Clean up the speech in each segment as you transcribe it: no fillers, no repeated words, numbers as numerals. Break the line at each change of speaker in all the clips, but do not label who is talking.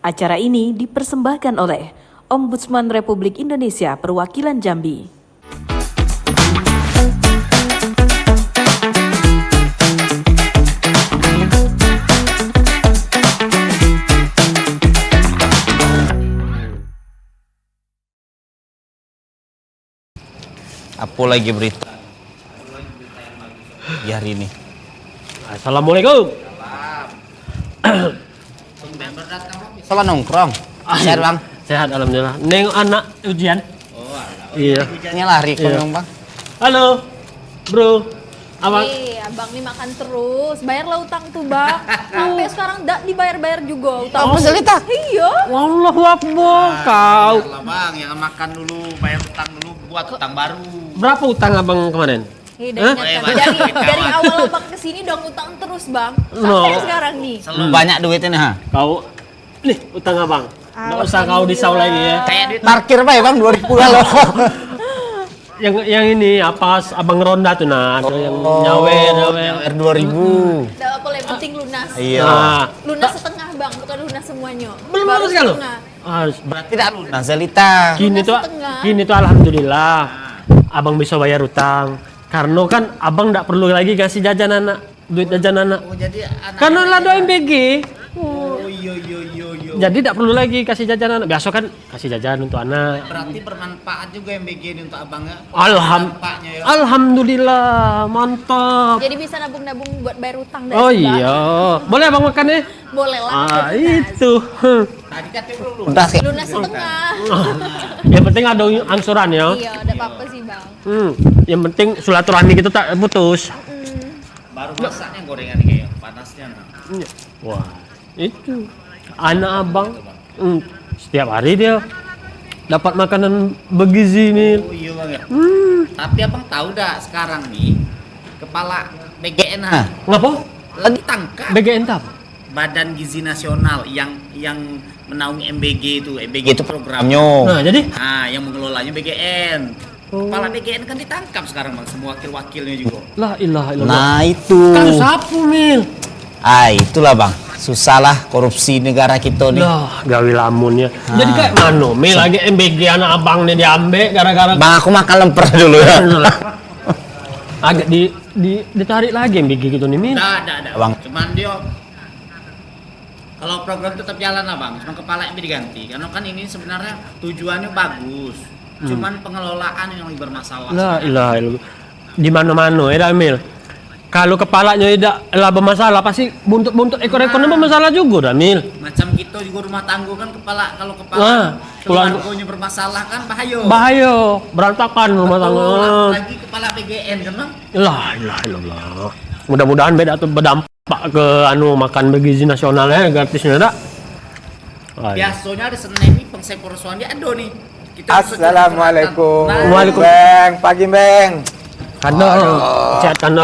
Acara ini dipersembahkan oleh Ombudsman Republik Indonesia Perwakilan Jambi.
Apa lagi berita di hari ini?
Assalamualaikum.
Salah nongkrong. Sehat bang.
Sehat alhamdulillah. Neng anak ujian. Iya.
Hujannya lari dong bang.
Halo, bro. Abang.
Abang nih makan terus. Bayarlah utang tuh, Bang. Sampai sekarang enggak dibayar-bayar juga utang.
Oh, Selita.
Iya.
Wallahu akbar. Kau.
Lah bang, yang makan dulu, bayar utang dulu, buat utang baru.
Berapa utang abang kemarin?
Udah ingatkan. Dari awal Abang kesini udah ngutang terus, Bang. Sampai
No.
sekarang nih.
Banyak duitnya ha.
Kau. Nih utang abang. Nggak usah kau disau lagi ya.
Kayak duit parkir bang 2000 kalau.
Yang ini apa abang ronda tuh nah, ada yang nyawer.
2000.
Enggak apa-apa, yang penting lunas.
Iya.
Nah,
Lunas setengah, Bang, bukan lunas semuanya.
belum
Baru
harus kalau.
setengah.
Harus.
Berarti tidak lunas Selita.
Gini tuh alhamdulillah abang bisa bayar utang. Karena kan abang nggak perlu lagi kasih jajan anak, duit jajan anak.
Oh jadi anak.
Karena lah doa MBG.
Oh iya.
Jadi tidak perlu lagi kasih jajan anak. Biasa kan kasih jajan untuk anak.
Berarti bermanfaat juga MBG ini untuk abangnya.
Nampaknya ya. Alhamdulillah, mantap.
Jadi bisa nabung-nabung buat bayar utang dari
Oh
Bang.
iya. Boleh abang makan ya?
Boleh lah.
Ah,
lunas.
itu.
Tadi katanya belum
Lunas ya.
Lunas setengah.
Yang penting ada angsuran ya.
Iya, udah apa-apa sih, Bang.
Yang penting silaturahmi kita tak putus.
baru masaknya gorengan kayak panasnya. Nah.
Wah, itu anak abang setiap hari dia dapat makanan bergizi nih.
Oh iya bang ya. Tapi abang tahu dah sekarang nih kepala BGN
Ngapa?
lagi tangkap
BGN apa?
Badan Gizi Nasional yang menaungi MBG itu. MBG itu
Programnya.
Nah, jadi
yang mengelolanya BGN. Kepala BGN kan ditangkap sekarang bang, semua wakil-wakilnya juga.
la ilaha illallah.
Nah itu.
Kan sapu mil.
Itulah bang. Susah lah korupsi negara kita nih.
Lah, gawe lamun ya. Jadi kayak mana? Mil lagi MBG anak abang nih diambil gara-gara
Bang aku makan lemper dulu ya.
agak ditarik lagi MBG gitu nih mil.
Ada.
Bang.
Cuman dia kalau program tetap jalan lah bang, cuma kepala yang diganti. Karena kan ini sebenarnya tujuannya bagus, cuman pengelolaan yang lebih bermasalah.
La ilaha illallah. Di mana-mana ya Mil. Kalau kepalanya tidak lah bermasalah pasti buntut-buntut ekor-ekornya bermasalah juga dah Mil.
Macam kita juga rumah tangga kan kalau
Wah,
kepala keluarganya bermasalah kan bahaya.
Bahaya, berantakan rumah tangga.
Lagi kepala BGN kan bang?
La ilaha illallah. Mudah-mudahan beda tuh berdampak ke makan bergizi nasionalnya gratisnya dak.
Biasanya ada Senin nih pengsepur suami ada nih. Kita
Assalamualaikum.
Waalaikumsalam.
Beng, pagi Beng.
Kado, sehat kado.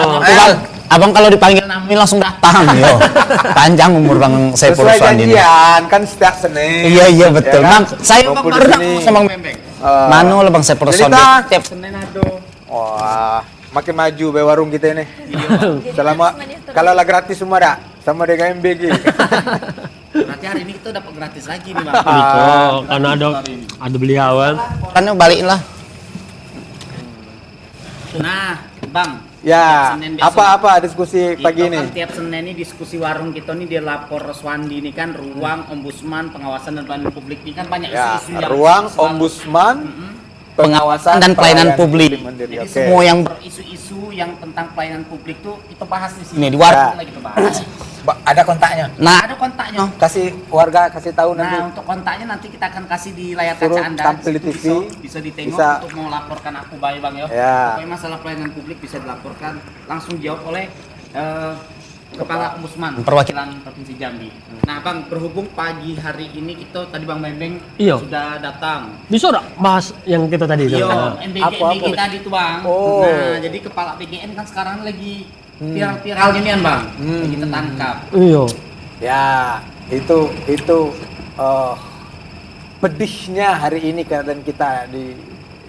Abang kalau dipanggil Nami langsung datang yo. Panjang umur bang saya
Sesuai
Purwaswandi ini.
janjian kan setiap Senin.
Iya betul.
Ya kan?
Bang, saya
Kumpul di
pernah
sini.
sama Bang
Bembeng.
Manu lah bang saya Purwaswandi.
Jelita.
Tiap
Senin ada.
Wah, makin maju be warung kita ini.
Jadi
Selama
harus manis terus.
kalau lah gratis semua dak sama dengan MBG.
Berarti hari ini kita dapat gratis lagi nih bang.
Itu karena ada beliau kan.
kan balikin lah.
Nah, Bang.
Ya,
Senin biasa.
apa diskusi pagi
Kita
ini?
kan tiap Senin ini diskusi warung kita nih dia lapor Roswandi ini kan ruang ombudsman pengawasan dan pelayanan publik ini kan banyak
Ya,
isu-isu yang
ruang
selalu-
ombudsman
Pengawasan dan pelayanan publik.
mandiri.
Jadi
Oke.
Semua yang
isu-isu yang tentang pelayanan publik tuh kita bahas di sini.
Ini di warung.
Ya.
Lagi kita bahas.
Ada kontaknya.
Nah,
Ada kontaknya.
Kasih warga kasih tahu nanti.
Nah, untuk kontaknya nanti kita akan kasih di layar
Suruh
kaca Anda.
tampil di
Situ
TV.
bisa ditengok
Bisa.
untuk mau laporkan aku baik Bang ya.
Ya.
Pokoknya masalah pelayanan publik bisa dilaporkan langsung jawab oleh Kepala Ombudsman
Perwakilan
Provinsi Jambi. Nah, Bang, berhubung pagi hari ini kita tadi Bang Bembeng
Iya.
sudah datang.
Bisa enggak bahas yang kita tadi itu?
Iya, MBG,
Apa?
MBG tadi tuh Bang.
Oh.
Nah, jadi Kepala BGN kan sekarang lagi viral-viralnya nih Bang. Lagi tertangkap.
Iya.
Ya, itu pedihnya hari ini keadaan kita di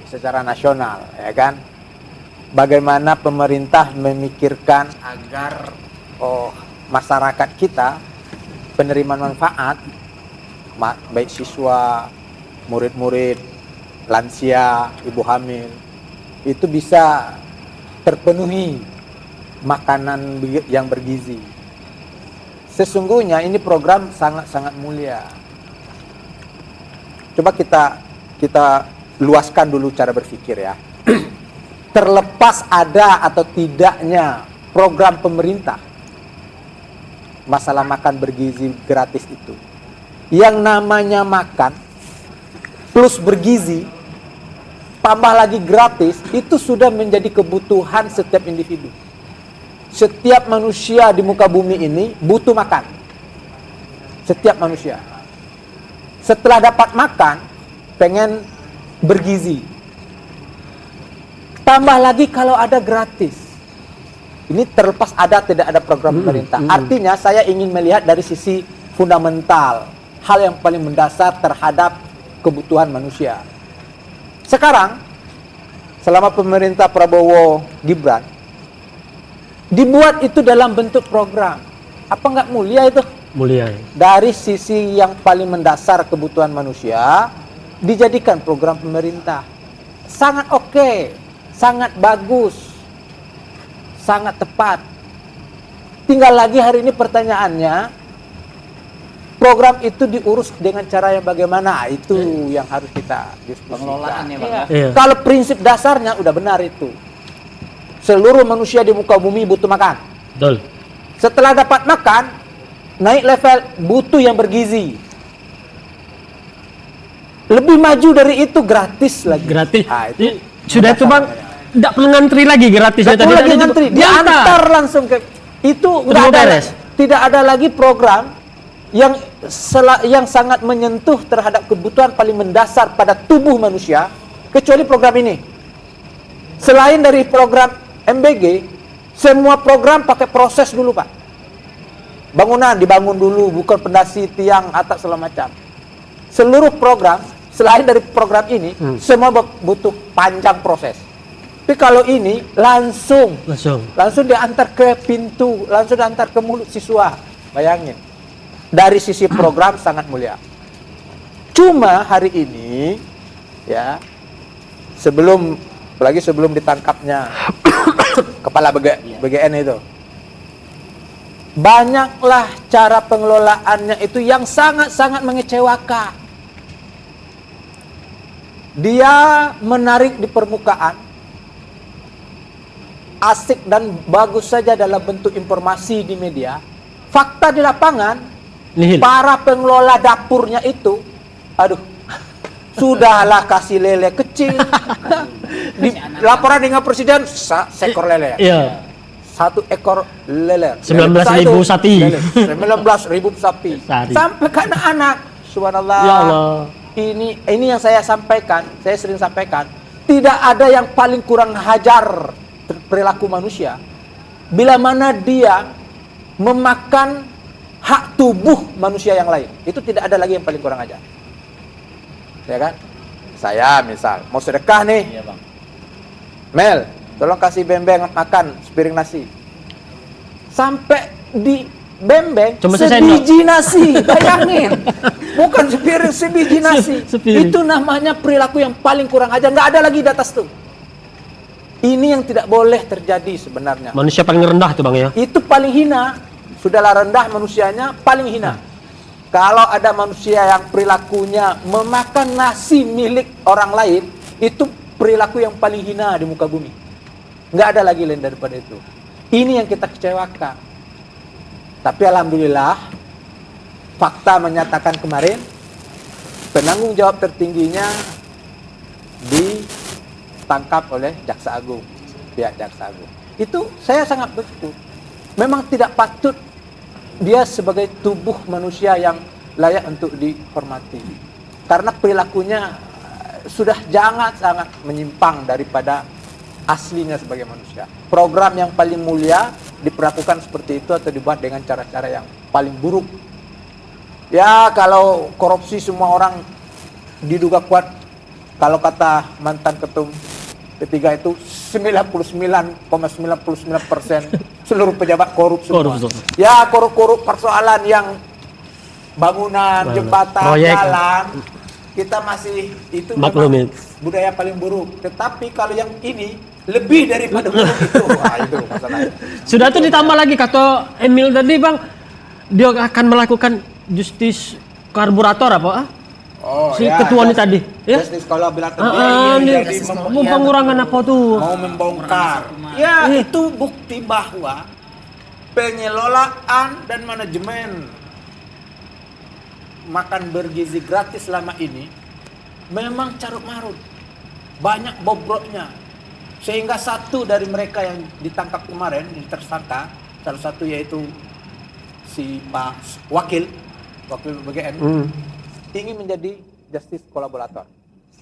secara nasional, ya kan? Bagaimana pemerintah memikirkan agar masyarakat kita penerima manfaat baik siswa, murid-murid, lansia, ibu hamil, itu bisa terpenuhi makanan yang bergizi. Sesungguhnya ini program sangat-sangat mulia. Coba kita luaskan dulu cara berpikir ya. Terlepas ada atau tidaknya program pemerintah masalah makan bergizi gratis itu, yang namanya makan plus bergizi tambah lagi gratis itu sudah menjadi kebutuhan setiap individu. Setiap manusia di muka bumi ini butuh makan. Setiap manusia. Setelah dapat makan, pengen bergizi. Tambah lagi kalau ada gratis. Ini terlepas ada tidak ada program pemerintah. Artinya saya ingin melihat dari sisi fundamental, hal yang paling mendasar terhadap kebutuhan manusia. Sekarang, selama pemerintah Prabowo Gibran, dibuat itu dalam bentuk program. Apa nggak mulia itu?
Mulia.
Dari sisi yang paling mendasar kebutuhan manusia, dijadikan program pemerintah. Sangat oke, sangat bagus, sangat tepat. Tinggal lagi hari ini pertanyaannya, program itu diurus dengan cara yang bagaimana? Itu yang harus kita diskusikan.
Pengelolaan ya Bang.
Iya.
Iya.
Kalau prinsip dasarnya udah benar itu. Seluruh manusia di muka bumi butuh makan.
Betul.
Setelah dapat makan, naik level butuh yang bergizi. Lebih maju dari itu gratis lagi.
Gratis.
Ah, itu
Sudah itu Bang, tidak perlu ngantri lagi gratis.
Tidak perlu lagi ngantri, diantar langsung ke itu. Nggak ada,
beres.
tidak ada lagi program yang sangat menyentuh terhadap kebutuhan paling mendasar pada tubuh manusia kecuali program ini. Selain dari program MBG, semua program pakai proses dulu Pak. Bangunan dibangun dulu, bukan pondasi, tiang, atap segala macam. Seluruh program selain dari program ini semua butuh panjang proses. Tapi kalau ini langsung diantar ke pintu, langsung diantar ke mulut siswa. Bayangin. Dari sisi program sangat mulia. Cuma hari ini ya, apalagi sebelum ditangkapnya kepala BGN itu, banyaklah cara pengelolaannya itu yang sangat-sangat mengecewakan. Dia menarik di permukaan, asik dan bagus saja dalam bentuk informasi di media. Fakta di lapangan,
nihil.
Para pengelola dapurnya itu, aduh, sudahlah kasih lele kecil. Di laporan dengan presiden, seekor lele.
Iya.
1 ekor lele.
19.000 sapi.
19.000 sapi. Sampai ke anak-anak. Subhanallah.
Ya Allah.
Ini yang saya sampaikan, saya sering sampaikan, tidak ada yang paling kurang hajar perilaku manusia bila mana dia memakan hak tubuh manusia yang lain. Itu tidak ada lagi yang paling kurang ajar. Ya kan? Saya misal mau sedekah nih.
Iya Bang.
Mel, tolong kasih Bembeng makan sepiring nasi. Sampai di Bembeng
cuma
sebiji nasi, bayangin. Bukan sepiring, sebiji nasi.
Sepiring.
Itu namanya perilaku yang paling kurang ajar. Nggak ada lagi di atas tuh. Ini yang tidak boleh terjadi sebenarnya.
Manusia paling rendah tuh Bang ya.
Itu paling hina. Sudahlah rendah manusianya, paling hina. Kalau ada manusia yang perilakunya memakan nasi milik orang lain, itu perilaku yang paling hina di muka bumi. Nggak ada lagi lain daripada itu. Ini yang kita kecewakan. Tapi alhamdulillah, fakta menyatakan kemarin, penanggung jawab tertingginya ditangkap oleh Jaksa Agung, pihak Jaksa Agung. Itu saya sangat betul. Memang tidak patut dia sebagai tubuh manusia yang layak untuk dihormati. Karena perilakunya sudah sangat menyimpang daripada aslinya sebagai manusia. Program yang paling mulia diperlakukan seperti itu atau dibuat dengan cara-cara yang paling buruk. Ya, kalau korupsi semua orang diduga kuat, kalau kata mantan ketum P3 itu 99,99% seluruh pejabat korup semua.
Korup.
Ya, korup-korup persoalan yang bangunan, jembatan,
proyek.
jalan, kita masih itu
Maklumin.
memang budaya paling buruk. Tetapi kalau yang ini lebih daripada buruk itu, wah itu masalahnya.
Sudah tuh ditambah lagi kata Emil tadi bang, dia akan melakukan justis karburator apa?
Oh,
Si ketua ini tadi, ya?
Justice kolaborator
Ini
jadi
mau pengurangan apa tuh?
mau membongkar. Ya, itu bukti bahwa pengelolaan dan manajemen makan bergizi gratis selama ini memang carut marut, banyak bobroknya, sehingga satu dari mereka yang ditangkap kemarin, yang tersangka, salah satu yaitu si Pak Wakil BGN, ingin menjadi justice kolaborator,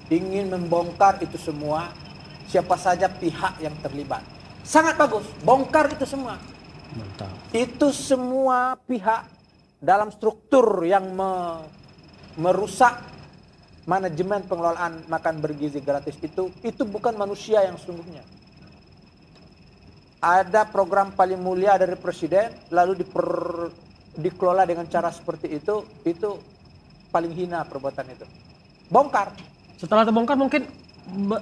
ingin membongkar itu semua, siapa saja pihak yang terlibat. Sangat bagus, bongkar itu semua.
Mantap.
Itu semua pihak dalam struktur yang merusak manajemen pengelolaan makan bergizi gratis itu bukan manusia yang sungguhnya. Ada program paling mulia dari presiden lalu dikelola dengan cara seperti itu paling hina perbuatan itu. Bongkar.
Setelah terbongkar mungkin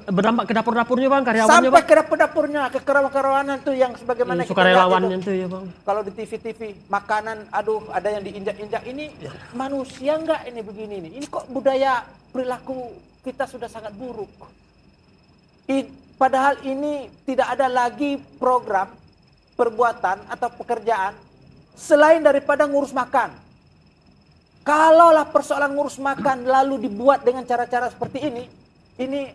berdampak ke dapur-dapurnya bang, karyawannya
Sampai
bang.
ke dapur-dapurnya, ke kerawanan tuh yang sebagaimana kita lihat
Sukarelawannya
itu.
tuh ya bang.
Kalau di TV makanan, aduh ada yang diinjak-injak, ini manusia enggak ini begini nih. Ini kok budaya perilaku kita sudah sangat buruk. Padahal ini tidak ada lagi program perbuatan atau pekerjaan selain daripada ngurus makan. Kalaulah persoalan ngurus makan lalu dibuat dengan cara-cara seperti ini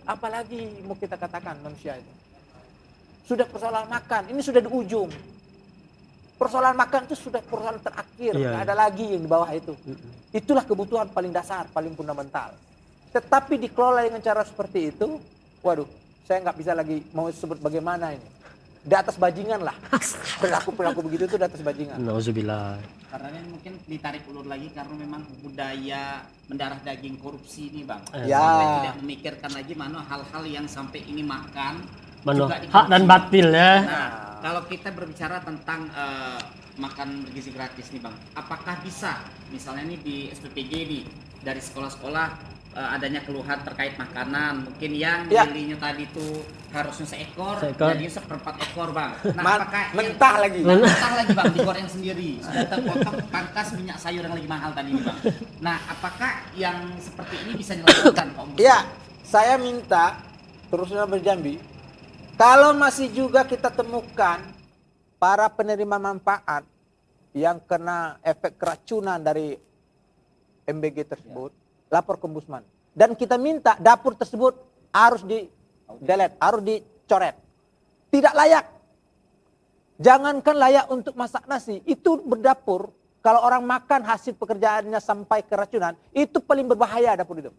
apalagi mau kita katakan manusia itu. Sudah persoalan makan, ini sudah di ujung. Persoalan makan itu sudah persoalan terakhir,
Iya.
nggak ada lagi yang di bawah itu. Itulah kebutuhan paling dasar, paling fundamental. Tetapi dikelola dengan cara seperti itu, waduh, saya nggak bisa lagi mau sebut bagaimana ini. Di atas bajingan lah. Perilaku begitu itu di atas bajingan.
Nauzubillah.
Karena ini mungkin ditarik ulur lagi karena memang budaya mendarah daging korupsi ini bang.
Ya.
Sampai tidak memikirkan lagi mana hal-hal yang sampai ini makan
Mano,
juga
hak dan
dikorupsi.
batil ya.
Nah, kalau kita berbicara tentang makan bergizi gratis nih bang, apakah bisa misalnya nih di SPPG nih dari sekolah-sekolah adanya keluhan terkait makanan, mungkin yang
Ya.
belinya tadi tuh harusnya seekor,
Seekor.
jadi seperempat ekor bang. Nah,
Ma-
apakah
mentah lagi.
mentah lagi bang, digoreng sendiri, sudah terpotong pangkas minyak sayur yang lagi mahal tadi nih bang. Nah, apakah yang seperti ini bisa dilakukan Pak Ombudsman?
Ya, saya minta terusnya berjambi. Kalau masih juga kita temukan para penerima manfaat yang kena efek keracunan dari MBG tersebut, lapor ke Ombudsman. Dan kita minta dapur tersebut harus di-delete, harus dicoret. Tidak layak. Jangankan layak untuk masak nasi, itu berdapur. Kalau orang makan hasil pekerjaannya sampai keracunan, itu paling berbahaya dapur itu.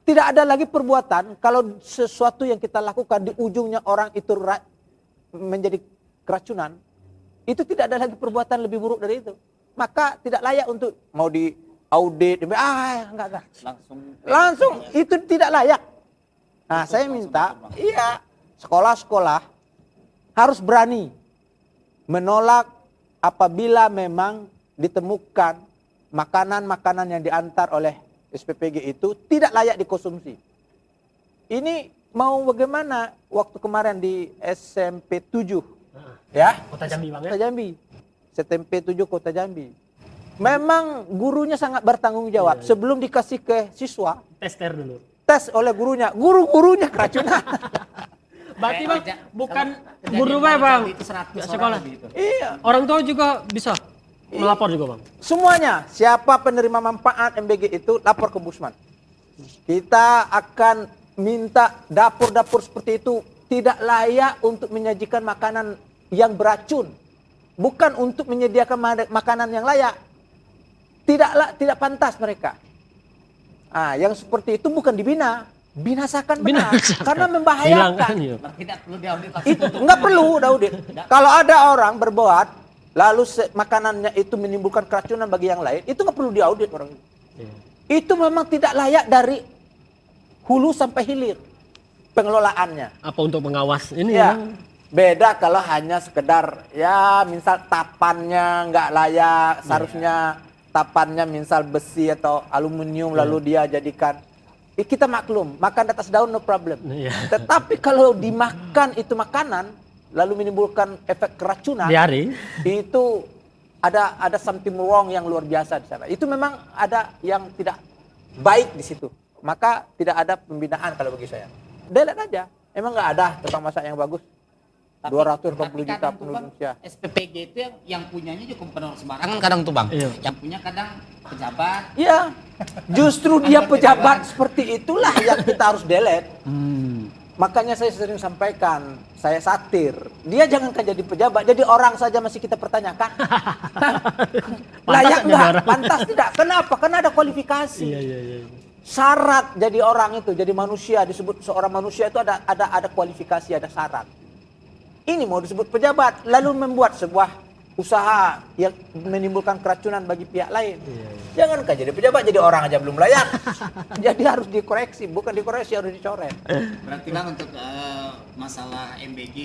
Tidak ada lagi perbuatan kalau sesuatu yang kita lakukan di ujungnya orang itu menjadi keracunan. Itu tidak ada lagi perbuatan lebih buruk dari itu. Maka tidak layak untuk mau di audit. Enggak. Langsung itu tidak layak. Nah saya minta iya sekolah-sekolah harus berani menolak apabila memang ditemukan makanan-makanan yang diantar oleh SPPG itu tidak layak dikonsumsi. Ini mau bagaimana waktu kemarin di SMP 7 ya?
Kota Jambi bang ya.
Kota Jambi. SMP 7 Kota Jambi. Memang gurunya sangat bertanggung jawab. Sebelum dikasih ke siswa,
Tester dulu.
tes oleh gurunya. Guru-gurunya keracunan.
Berarti bang bukan
Kejadian
guru
di
bang,
Jambi itu 100 orang
sekolah.
lebih itu.
Iya.
Orang tua juga bisa melapor juga bang.
Semuanya, siapa penerima manfaat MBG itu lapor ke Ombudsman. Kita akan minta dapur-dapur seperti itu tidak layak untuk menyajikan makanan yang beracun. Bukan untuk menyediakan makanan yang layak. Tidak pantas mereka. Yang seperti itu bukan dibina, binasakan benar.
Binasakan.
Karena
Hilangkan
membahayakan.
ya.
Tidak perlu diaudit
Itu nggak perlu Daudit. Kalau ada orang berbuat lalu makanannya itu menimbulkan keracunan bagi yang lain, itu nggak perlu diaudit orang itu.
Iya.
Itu memang tidak layak dari hulu sampai hilir pengelolaannya.
Apa untuk pengawas ini
Ya.
bang?
Beda kalau hanya sekedar ya misal tapannya nggak layak, seharusnya tapannya misal besi atau aluminium lalu dia jadikan. Kita maklum, makan di atas daun no problem. Tetapi kalau dimakan itu makanan lalu menimbulkan efek keracunan,
Diare.
itu ada something wrong yang luar biasa di sana. Itu memang ada yang tidak baik di situ. Maka tidak ada pembinaan kalau bagi saya. Delete aja. Emang nggak ada tukang masak yang bagus. 240 juta
kadang tuh,
penduduk
Bang,
Indonesia.
SPPG itu yang punyanya juga gubernur sembarangan.
Kan kadang tuh bang.
Iya.
Yang punya kadang pejabat.
Iya. Justru dia pejabat seperti itulah yang kita harus delete. Makanya saya sering sampaikan, saya satir. Dia jangankan jadi pejabat, jadi orang saja masih kita pertanyakan. Layak
jadi
nggak?
orang.
Pantas tidak? Kenapa? Karena ada kualifikasi.
Iya.
Syarat jadi orang itu, jadi manusia, disebut seorang manusia itu ada kualifikasi, ada syarat. Ini mau disebut pejabat, lalu membuat sebuah usaha yang menimbulkan keracunan bagi pihak lain. Jangankan jadi pejabat, jadi orang aja belum layak. Jadi harus dikoreksi, bukan dikoreksi, harus dicoret.
Berarti Bang untuk masalah MBG,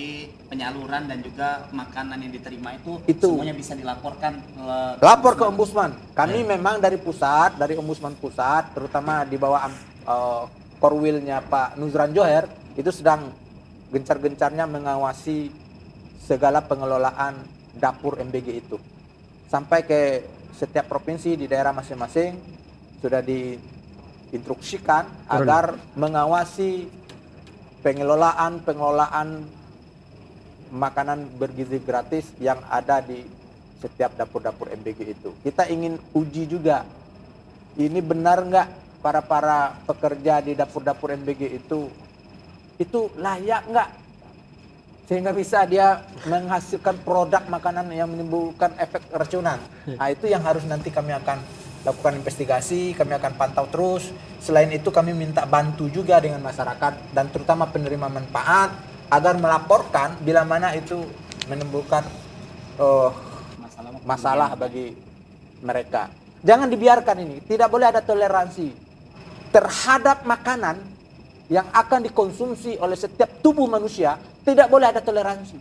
penyaluran dan juga makanan yang diterima itu semuanya bisa dilaporkan
Lapor ke Ombudsman. Kami memang dari pusat, dari Ombudsman pusat, terutama di bawah Korwilnya Pak Nuzran Johar, itu sedang gencar-gencarnya mengawasi segala pengelolaan dapur MBG itu. Sampai ke setiap provinsi di daerah masing-masing sudah diinstruksikan agar mengawasi pengelolaan makanan bergizi gratis yang ada di setiap dapur-dapur MBG itu. Kita ingin uji juga, ini benar nggak para pekerja di dapur-dapur MBG itu layak nggak, sehingga bisa dia menghasilkan produk makanan yang menimbulkan efek keracunan. Nah, itu yang harus nanti kami akan lakukan investigasi, kami akan pantau terus. Selain itu kami minta bantu juga dengan masyarakat dan terutama penerima manfaat agar melaporkan bila mana itu menimbulkan masalah bagi mereka. Jangan dibiarkan ini, tidak boleh ada toleransi terhadap makanan yang akan dikonsumsi oleh setiap tubuh manusia. Tidak boleh ada toleransi.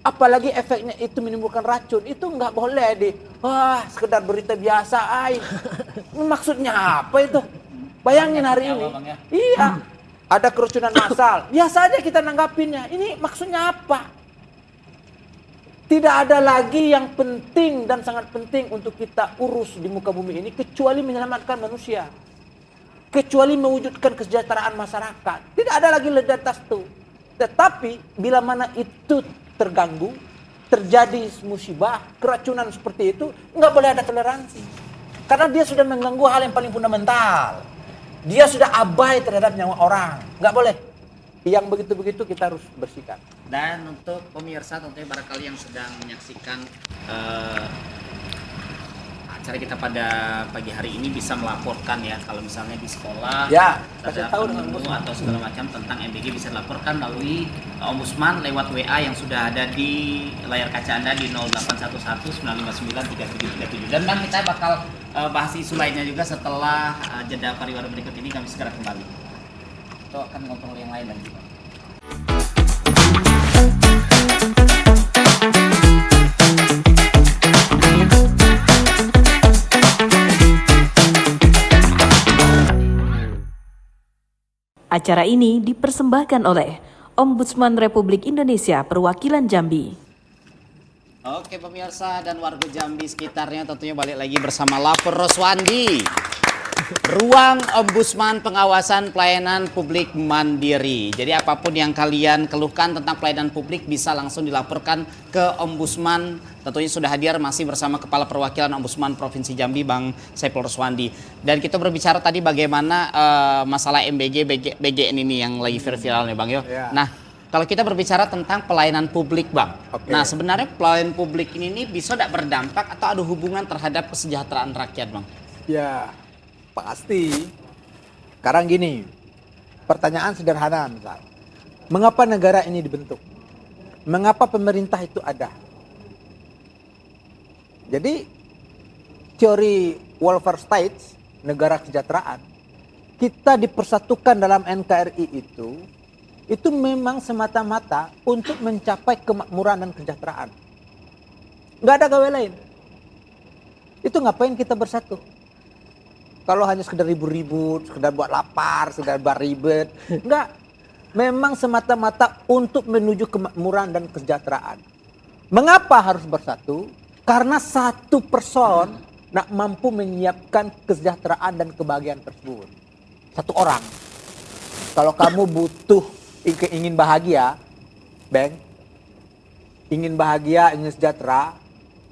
Apalagi efeknya itu menimbulkan racun, itu nggak boleh sekedar berita biasa. Maksudnya apa itu? Bayangin hari ini, iya, ada keracunan massal. Biasa aja kita nanggapinnya. Ini maksudnya apa? Tidak ada lagi yang penting dan sangat penting untuk kita urus di muka bumi ini kecuali menyelamatkan manusia, kecuali mewujudkan kesejahteraan masyarakat. Tidak ada lagi ledatas itu. Tetapi bila mana itu terganggu, terjadi musibah, keracunan seperti itu, nggak boleh ada toleransi. Karena dia sudah mengganggu hal yang paling fundamental. Dia sudah abai terhadap nyawa orang. Nggak boleh. Yang begitu-begitu kita harus bersihkan.
Dan untuk pemirsa tentunya barangkali yang sedang menyaksikan acara kita pada pagi hari ini bisa melaporkan ya, kalau misalnya di sekolah
Ya,
ada
kasih tahu dengan
penemu
Ombudsman.
atau segala macam tentang MBG bisa dilaporkan melalui Ombudsman lewat WA yang sudah ada di layar kaca Anda di 0811 959 3737. Dan Bang, kita bakal bahas isu lainnya juga setelah jeda pariwara berikut ini. Kami segera kembali. Itu akan ngobrol yang lain lagi.
Acara ini dipersembahkan oleh Ombudsman Republik Indonesia Perwakilan Jambi.
Oke pemirsa dan warga Jambi sekitarnya, tentunya balik lagi bersama Lapor Roswandi. Ruang Ombudsman Pengawasan Pelayanan Publik Mandiri. Jadi apapun yang kalian keluhkan tentang pelayanan publik bisa langsung dilaporkan ke Ombudsman. Tentunya sudah hadir masih bersama Kepala Perwakilan Ombudsman Provinsi Jambi, Bang Saiful Roswandi. Dan kita berbicara tadi bagaimana masalah MBG, BGN ini yang lagi viral nih Bang Yo.
Ya.
Nah, kalau kita berbicara tentang pelayanan publik Bang.
Oke.
Nah sebenarnya pelayanan publik ini bisa tidak berdampak atau ada hubungan terhadap kesejahteraan rakyat Bang?
Ya, pasti. Sekarang gini, pertanyaan sederhana misal. Mengapa negara ini dibentuk? Mengapa pemerintah itu ada? Jadi, teori welfare states, negara kesejahteraan, kita dipersatukan dalam NKRI itu itu memang semata-mata untuk mencapai kemakmuran dan kesejahteraan. Nggak ada gawe lain. Itu ngapain kita bersatu? Kalau hanya sekedar ribut-ribut, sekedar buat lapar, sekedar buat ribet. Enggak. Memang semata-mata untuk menuju kemakmuran dan kesejahteraan. Mengapa harus bersatu? Karena satu person nak mampu menyiapkan kesejahteraan dan kebahagiaan tersebut. Satu orang. Kalau kamu butuh, ingin bahagia, Bang, ingin bahagia, ingin sejahtera,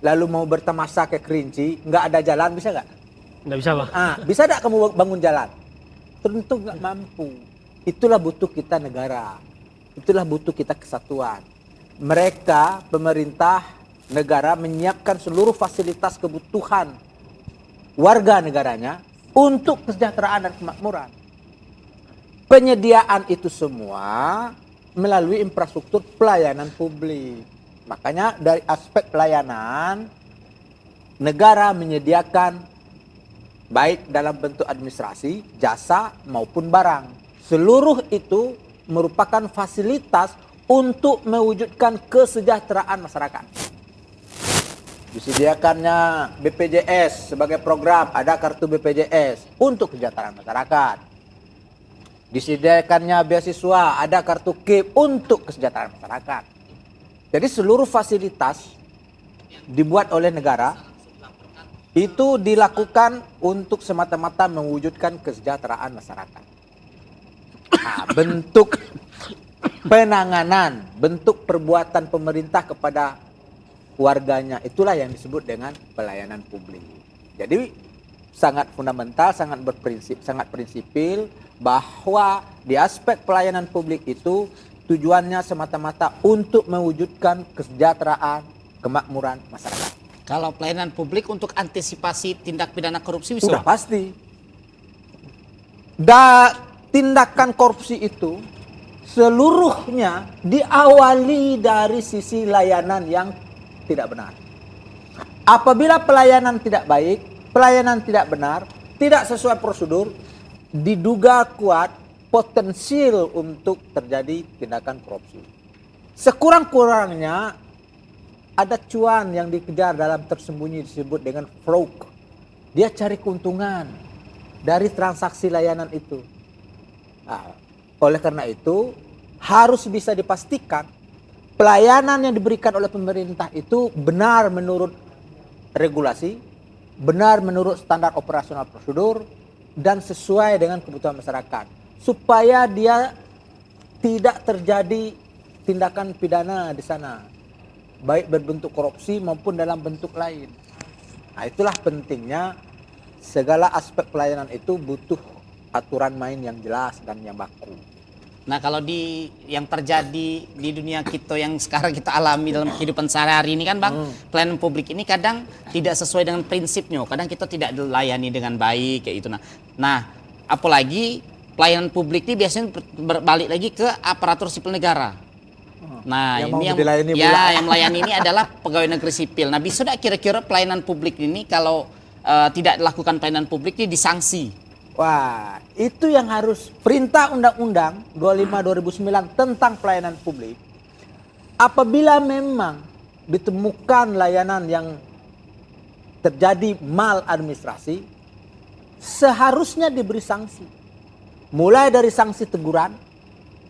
lalu mau bertamasa ke Kerinci, nggak ada jalan, bisa nggak?
Nggak bisa, Bang.
Bisa nggak kamu bangun jalan? Tentu nggak mampu. Itulah butuh kita negara. Itulah butuh kita kesatuan. Mereka, pemerintah, negara menyiapkan seluruh fasilitas kebutuhan warga negaranya untuk kesejahteraan dan kemakmuran. Penyediaan itu semua melalui infrastruktur pelayanan publik. Makanya dari aspek pelayanan, negara menyediakan baik dalam bentuk administrasi, jasa maupun barang. Seluruh itu merupakan fasilitas untuk mewujudkan kesejahteraan masyarakat. Disediakannya BPJS sebagai program, ada kartu BPJS untuk kesejahteraan masyarakat. Disediakannya beasiswa, ada kartu KIP untuk kesejahteraan masyarakat. Jadi seluruh fasilitas dibuat oleh negara itu dilakukan untuk semata-mata mewujudkan kesejahteraan masyarakat. Nah, bentuk penanganan, bentuk perbuatan pemerintah kepada warganya itulah yang disebut dengan pelayanan publik. Jadi sangat fundamental, sangat berprinsip, sangat prinsipil bahwa di aspek pelayanan publik itu tujuannya semata-mata untuk mewujudkan kesejahteraan, kemakmuran masyarakat.
Kalau pelayanan publik untuk antisipasi tindak pidana korupsi bisa?
Sudah pasti. Tindakan korupsi itu seluruhnya diawali dari sisi layanan yang tidak benar. Apabila pelayanan tidak baik, pelayanan tidak benar, tidak sesuai prosedur, diduga kuat potensial untuk terjadi tindakan korupsi. Sekurang-kurangnya ada cuan yang dikejar dalam tersembunyi disebut dengan fraud. Dia cari keuntungan dari transaksi layanan itu. Nah, oleh karena itu harus bisa dipastikan pelayanan yang diberikan oleh pemerintah itu benar menurut regulasi, benar menurut standar operasional prosedur, dan sesuai dengan kebutuhan masyarakat. Supaya dia tidak terjadi tindakan pidana di sana. Baik berbentuk korupsi maupun dalam bentuk lain. Nah, itulah pentingnya segala aspek pelayanan itu butuh aturan main yang jelas dan yang baku.
Nah, kalau yang terjadi di dunia kita yang sekarang kita alami dalam kehidupan sehari-hari ini kan Bang, pelayanan publik ini kadang tidak sesuai dengan prinsipnya. Kadang kita tidak dilayani dengan baik kayak itu. Nah, apalagi pelayanan publik ini biasanya berbalik lagi ke aparatur sipil negara. Nah,
yang
ini yang melayani ini adalah pegawai negeri sipil. Nah, bisa tidak kira-kira pelayanan publik ini kalau tidak dilakukan pelayanan publik ini disanksi?
Wah, itu yang harus perintah Undang-Undang 25/2009 tentang pelayanan publik. Apabila memang ditemukan layanan yang terjadi maladministrasi, seharusnya diberi sanksi. Mulai dari sanksi teguran,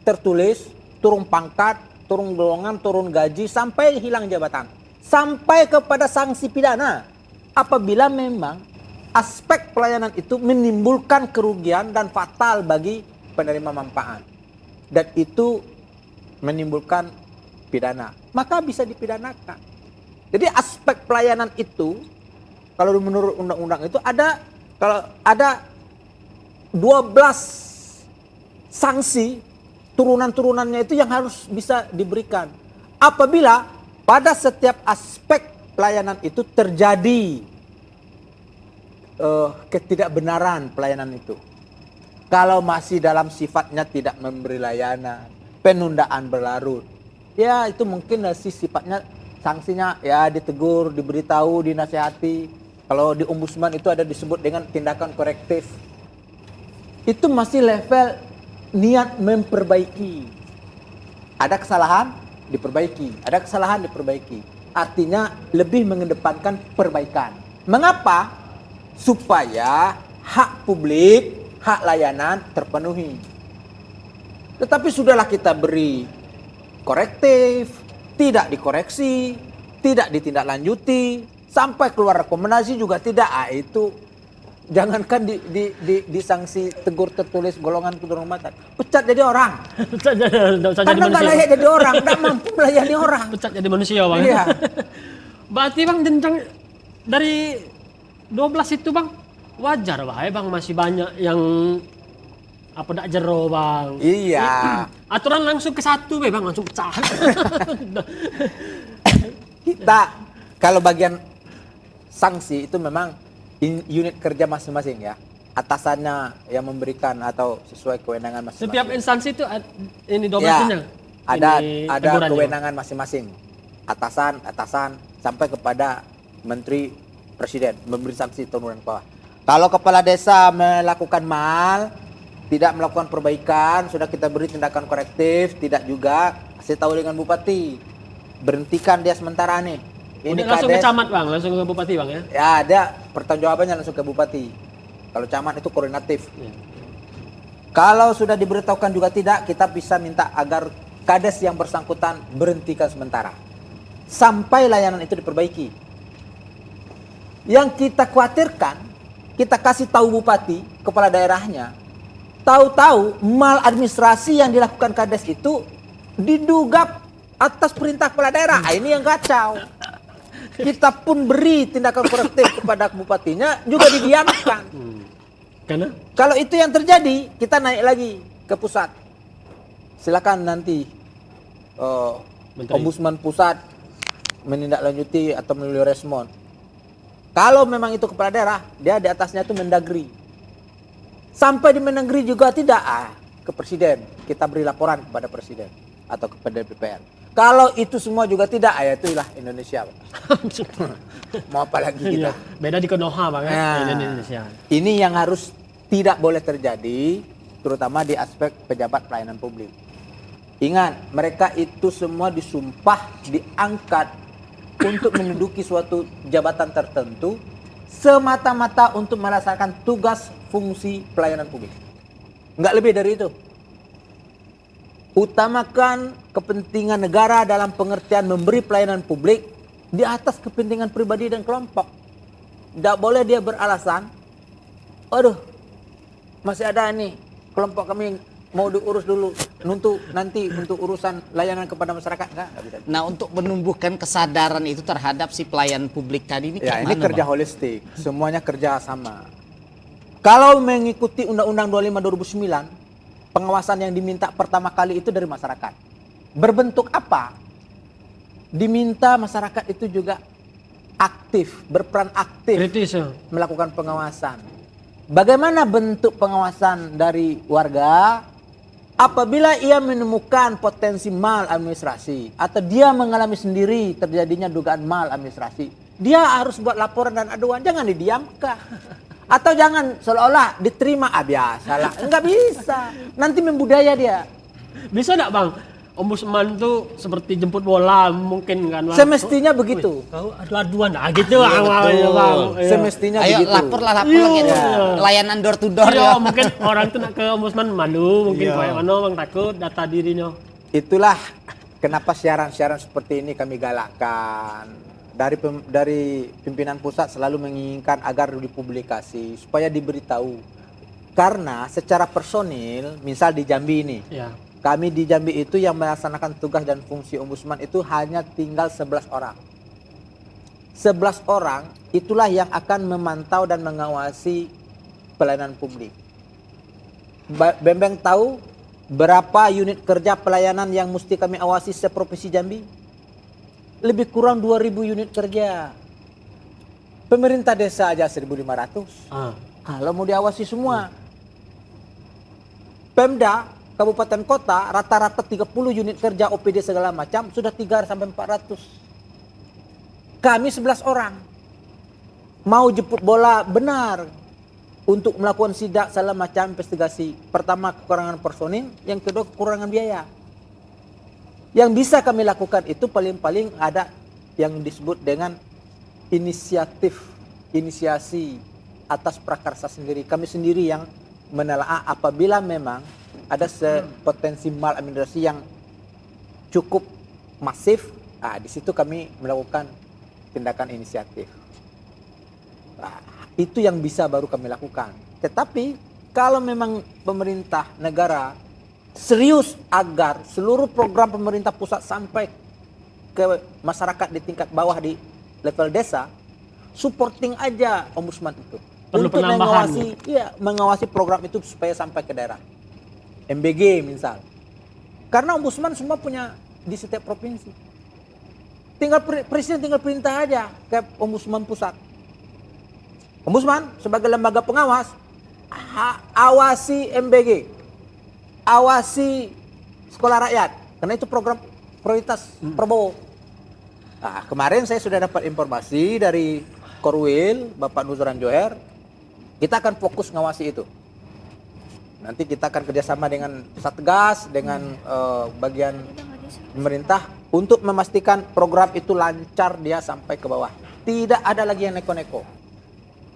tertulis, turun pangkat, turun golongan, turun gaji, sampai hilang jabatan. Sampai kepada sanksi pidana. Apabila memang aspek pelayanan itu menimbulkan kerugian dan fatal bagi penerima manfaat. Dan itu menimbulkan pidana. Maka bisa dipidanakan. Jadi aspek pelayanan itu, kalau menurut undang-undang itu ada 12 sanksi turunan-turunannya itu yang harus bisa diberikan. Apabila pada setiap aspek pelayanan itu terjadi ketidakbenaran pelayanan itu. Kalau masih dalam sifatnya tidak memberi layanan, penundaan berlarut, ya itu mungkin sifatnya sanksinya ya ditegur, diberitahu, dinasihati. Kalau di ombudsman itu ada disebut dengan tindakan korektif. Itu masih level niat memperbaiki. Ada kesalahan, diperbaiki. Ada kesalahan, diperbaiki. Artinya lebih mengedepankan perbaikan. Mengapa? Supaya hak publik, hak layanan terpenuhi. Tetapi sudahlah kita beri korektif, tidak dikoreksi, tidak ditindaklanjuti, sampai keluar rekomendasi juga tidak. Itu jangankan di sanksi tegur tertulis golongan kehormatan, pecat jadi orang.
Nggak usah jadi
Karena nggak
manusia.
layak jadi orang, nggak mampu melayani orang.
Pecat jadi manusia bang.
Iya.
Berarti bang jenjang dari 12 itu bang wajar bang masih banyak yang apa dak jero bang.
Iya.
Aturan langsung ke satu bang langsung pecah.
Kita kalau bagian sanksi itu memang unit kerja masing-masing ya. Atasannya yang memberikan atau sesuai kewenangan masing-masing.
Setiap instansi itu ini 12
Ya,
nya.
ada
Ini tegurannya.
kewenangan masing-masing. Atasan sampai kepada menteri presiden memberi sanksi turunan ke bawah. Kalau kepala desa melakukan mal, tidak melakukan perbaikan, sudah kita beri tindakan korektif, tidak juga, kasih tahu dengan bupati. Berhentikan dia sementara nih.
Udah langsung ke camat bang, langsung ke bupati bang ya.
Ya, ada pertanggungjawabannya langsung ke bupati. Kalau camat itu koordinatif.
Ya.
Kalau sudah diberitahukan juga tidak, kita bisa minta agar kades yang bersangkutan berhentikan sementara. Sampai layanan itu diperbaiki. Yang kita khawatirkan, kita kasih tahu bupati, kepala daerahnya, tahu-tahu maladministrasi yang dilakukan kades itu diduga atas perintah kepala daerah. Ini yang kacau. Kita pun beri tindakan korektif kepada bupatinya, juga didiamkan.
Karena
Kalau itu yang terjadi, kita naik lagi ke pusat. Silakan nanti
Menteri.
Ombudsman pusat menindaklanjuti atau melalui respon. Kalau memang itu kepala daerah, dia di atasnya itu Mendagri. Sampai di Mendagri juga tidak, ke presiden. Kita beri laporan kepada presiden atau kepada DPR. Kalau itu semua juga tidak, ya itulah Indonesia. Mau apa lagi kita?
iya, beda di Konoha bang ya.
Nah,
Ini Indonesia.
ini yang harus tidak boleh terjadi, terutama di aspek pejabat pelayanan publik. Ingat, mereka itu semua disumpah, diangkat untuk menduduki suatu jabatan tertentu semata-mata untuk melaksanakan tugas fungsi pelayanan publik. Enggak lebih dari itu. Utamakan kepentingan negara dalam pengertian memberi pelayanan publik di atas kepentingan pribadi dan kelompok. Tidak boleh dia beralasan, aduh, masih ada nih kelompok kami mau diurus dulu, nanti untuk urusan layanan kepada masyarakat. Enggak bisa.
Nah, untuk menumbuhkan kesadaran itu terhadap si pelayan publik tadi ini
Ya,
kayak
ini
mana,
kerja
Bang?
holistik, semuanya kerja sama. Kalau mengikuti Undang-Undang 25 2009, pengawasan yang diminta pertama kali itu dari masyarakat. Berbentuk apa? Diminta masyarakat itu juga aktif, berperan aktif
Kritis ya.
melakukan pengawasan. Bagaimana bentuk pengawasan dari warga? Apabila ia menemukan potensi mal administrasi atau dia mengalami sendiri terjadinya dugaan mal administrasi, dia harus buat laporan dan aduan, jangan didiamkan. Atau jangan seolah-olah diterima, biasalah. Enggak bisa. Nanti membudaya dia.
Bisa enggak bang? Ombudsman tuh seperti jemput bola mungkin kan bang?
Semestinya begitu.
Kau adu-aduan gitu bang. Iya, bang. Iya.
Semestinya
Ayo
begitu.
lapor lah
Iya.
gitu. Layanan door to door
Iya,
ya.
mungkin orang tuh nak ke ombudsman malu, mungkin
Iya.
kayak mana bang takut data dirinya.
Itulah kenapa siaran-siaran seperti ini kami galakkan. Dari pimpinan pusat selalu menginginkan agar dipublikasi supaya diberitahu. Karena secara personil, misal di Jambi ini,
Ya.
kami di Jambi itu yang melaksanakan tugas dan fungsi ombudsman itu hanya tinggal 11 orang. 11 orang itulah yang akan memantau dan mengawasi pelayanan publik. Bembeng tahu berapa unit kerja pelayanan yang mesti kami awasi seprovinsi Jambi? Lebih kurang 2.000 unit kerja. Pemerintah desa aja 1.500. Kalau mau diawasi semua. Pemda kabupaten kota rata-rata 30 unit kerja OPD segala macam sudah 3 sampai 400. Kami 11 orang. Mau jemput bola benar untuk melakukan sidak segala macam investigasi. Pertama kekurangan personil, yang kedua kekurangan biaya. Yang bisa kami lakukan itu paling-paling ada yang disebut dengan inisiasi atas prakarsa sendiri. Kami sendiri yang menelaah apabila memang ada potensi maladministrasi yang cukup masif, di situ kami melakukan tindakan inisiatif. Itu yang bisa baru kami lakukan. Tetapi kalau memang pemerintah negara serius agar seluruh program pemerintah pusat sampai ke masyarakat di tingkat bawah di level desa, supporting aja ombudsman itu
Perlu
untuk
penambahan,
mengawasi program itu supaya sampai ke daerah. MBG misal. Karena ombudsman semua punya di setiap provinsi. Tinggal presiden tinggal perintah aja ke ombudsman pusat. Ombudsman sebagai lembaga pengawas awasi MBG. Awasi sekolah rakyat, karena itu program prioritas Prabowo. Kemarin saya sudah dapat informasi dari Korwil, Bapak Nuzuran Joher, kita akan fokus ngawasi itu. Nanti kita akan kerjasama dengan Satgas, dengan bagian pemerintah untuk memastikan program itu lancar dia sampai ke bawah. Tidak ada lagi yang neko-neko,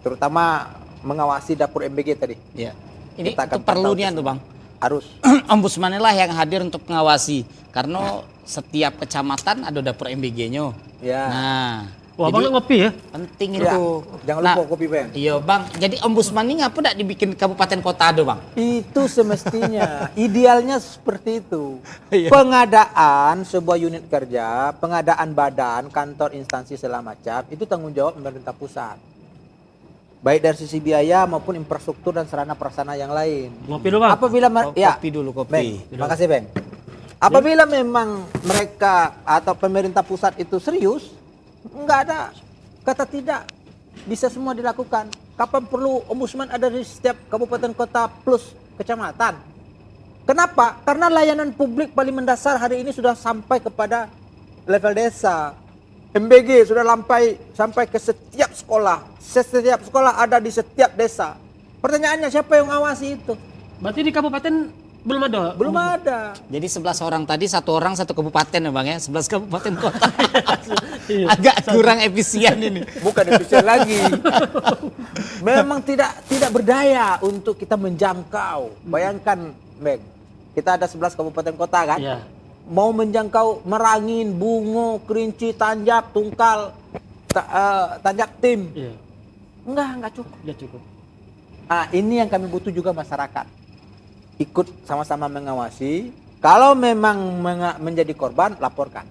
terutama mengawasi dapur MBG tadi.
Ya. Ini
Kita
itu
akan
perlu
pantau
nih tuh Bang.
Harus.
Ombudsman lah yang hadir untuk mengawasi karena setiap kecamatan ada dapur MBG-nya.
Ya.
Nah,
Wah,
jadi
Bang ngopi ya?
penting
Ya,
itu.
jangan
Nah,
lupa kopi, Bang.
Iya Bang, jadi ombudsman ini ngapa tidak dibikin kabupaten kota do Bang?
Itu semestinya, idealnya seperti itu.
Iya.
Pengadaan sebuah unit kerja, pengadaan badan, kantor, instansi segala macam, itu tanggung jawab pemerintah pusat. Baik dari sisi biaya maupun infrastruktur dan sarana prasarana yang lain.
Ngopi dulu, Bang.
Apabila
Kopi dulu, kopi.
Bang, makasih Bang. Apabila memang mereka atau pemerintah pusat itu serius, enggak ada kata tidak, bisa semua dilakukan. Kapan perlu ombudsman ada di setiap kabupaten kota plus kecamatan. Kenapa? Karena layanan publik paling mendasar hari ini sudah sampai kepada level desa. MBG sudah sampai ke setiap sekolah. Setiap sekolah ada di setiap desa. Pertanyaannya siapa yang ngawasi itu?
Berarti di kabupaten belum ada?
Belum ada.
Jadi 11 orang tadi, satu orang satu kabupaten ya Bang ya, 11 kabupaten kota.
Iya.
Agak kurang efisien ini.
Bukan efisien lagi. Memang tidak berdaya untuk kita menjangkau. Bayangkan, Bang, kita ada 11 kabupaten kota kan?
Iya.
Mau menjangkau Merangin, Bungo, Kerinci, Tanjab, Tungkal, Tanjab Tim.
Iya.
Enggak cukup.
Ya cukup.
Ini yang kami butuh juga masyarakat. Ikut sama-sama mengawasi. Kalau memang menjadi korban, laporkan.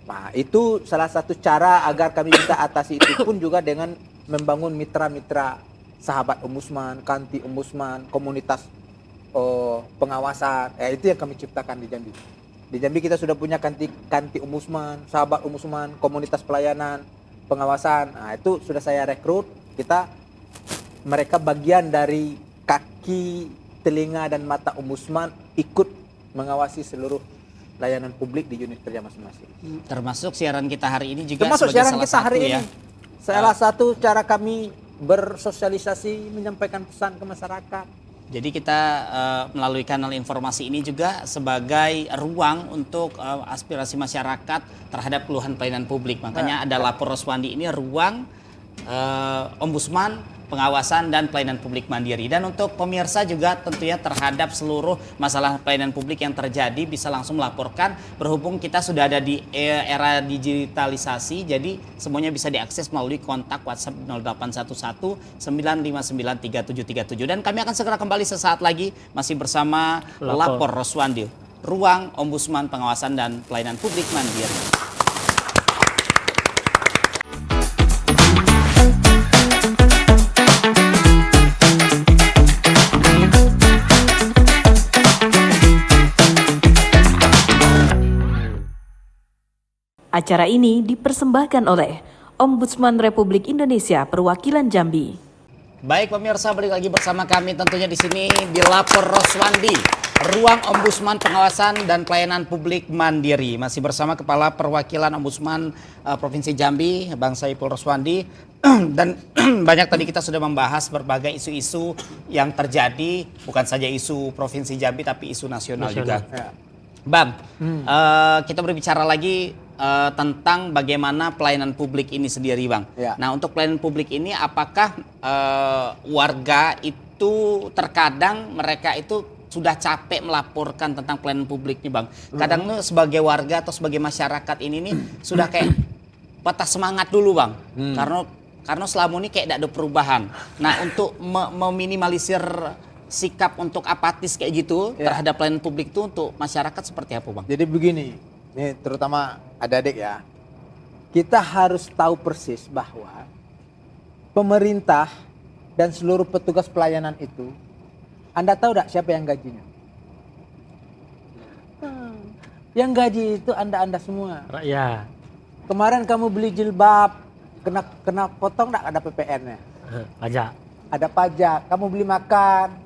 Nah, itu salah satu cara agar kami bisa atasi itu pun juga dengan membangun mitra-mitra sahabat ombudsman, kanti ombudsman, komunitas pengawasan. Itu yang kami ciptakan di Jambi. Di Jambi kita sudah punya kanti ombudsman, sahabat ombudsman, komunitas pelayanan, pengawasan. Itu sudah saya rekrut. Mereka bagian dari kaki, telinga dan mata ombudsman, ikut mengawasi seluruh layanan publik di unit kerja masing-masing.
Termasuk siaran kita hari ini juga
Termasuk
sebagai
siaran
salah
kita
satu
hari
ya.
ini. Salah satu cara kami bersosialisasi, menyampaikan pesan ke masyarakat.
Jadi kita melalui kanal informasi ini juga sebagai ruang untuk aspirasi masyarakat terhadap keluhan pelayanan publik. Makanya ada Lapor Roswandi ini ruang ombudsman, pengawasan dan pelayanan publik mandiri. Dan untuk pemirsa juga tentunya terhadap seluruh masalah pelayanan publik yang terjadi bisa langsung melaporkan. Berhubung kita sudah ada di era digitalisasi, jadi semuanya bisa diakses melalui kontak WhatsApp 0811 959 3737. Dan kami akan segera kembali sesaat lagi masih bersama Lapor Roswandi, ruang ombudsman, pengawasan dan pelayanan publik mandiri.
Acara ini dipersembahkan oleh Ombudsman Republik Indonesia Perwakilan Jambi.
Baik pemirsa, balik lagi bersama kami tentunya di sini di Lapor Roswandi, ruang ombudsman, pengawasan dan pelayanan publik mandiri. Masih bersama Kepala Perwakilan Ombudsman Provinsi Jambi, Bang Saiful Roswandi. Dan banyak tadi kita sudah membahas berbagai isu-isu yang terjadi, bukan saja isu Provinsi Jambi tapi isu nasional juga.
Ya.
Bang, kita berbicara lagi tentang bagaimana pelayanan publik ini sendiri, Bang.
Ya.
Nah, untuk pelayanan publik ini, apakah warga itu terkadang mereka itu sudah capek melaporkan tentang pelayanan publik nih, Bang? Kadang tuh sebagai warga atau sebagai masyarakat ini nih sudah kayak patah semangat dulu, Bang. Karena selama ini kayak tidak ada perubahan. Nah, untuk meminimalisir sikap untuk apatis kayak gitu terhadap pelayanan publik itu untuk masyarakat seperti apa, Bang?
Jadi begini, nih terutama adik-adik ya, kita harus tahu persis bahwa pemerintah dan seluruh petugas pelayanan itu, Anda tahu tidak siapa yang gajinya? Yang gaji itu Anda semua.
Rakyat.
Kemarin kamu beli jilbab, kena potong tidak ada PPN-nya?
Pajak.
Ada pajak, kamu beli makan.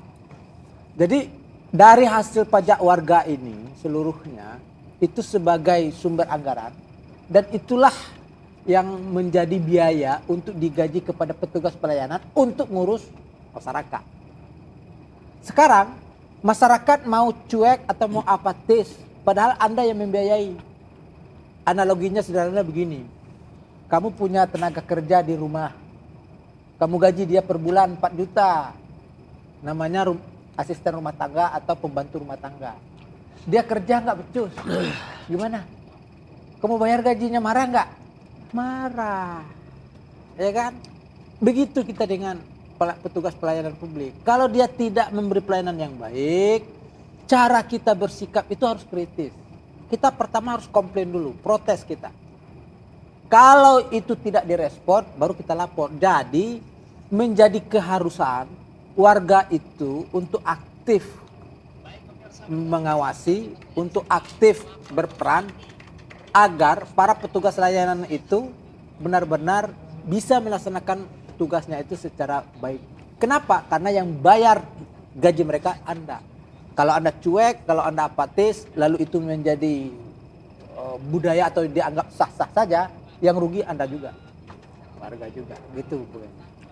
Jadi dari hasil pajak warga ini seluruhnya itu sebagai sumber anggaran dan itulah yang menjadi biaya untuk digaji kepada petugas pelayanan untuk ngurus masyarakat. Sekarang masyarakat mau cuek atau mau apatis padahal Anda yang membiayai. Analoginya sederhana begini. Kamu punya tenaga kerja di rumah. Kamu gaji dia per bulan 4 juta. Namanya asisten rumah tangga atau pembantu rumah tangga. Dia kerja nggak becus. Gimana? Kamu bayar gajinya marah nggak? Marah. Ya kan? Begitu kita dengan petugas pelayanan publik. Kalau dia tidak memberi pelayanan yang baik, cara kita bersikap itu harus kritis. Kita pertama harus komplain dulu, protes kita. Kalau itu tidak direspon, baru kita lapor. Jadi menjadi keharusan warga itu untuk aktif mengawasi, untuk aktif berperan agar para petugas layanan itu benar-benar bisa melaksanakan tugasnya itu secara baik. Kenapa? Karena yang bayar gaji mereka Anda. Kalau Anda cuek, kalau Anda apatis, lalu itu menjadi budaya atau dianggap sah-sah saja, yang rugi Anda juga, warga juga, gitu.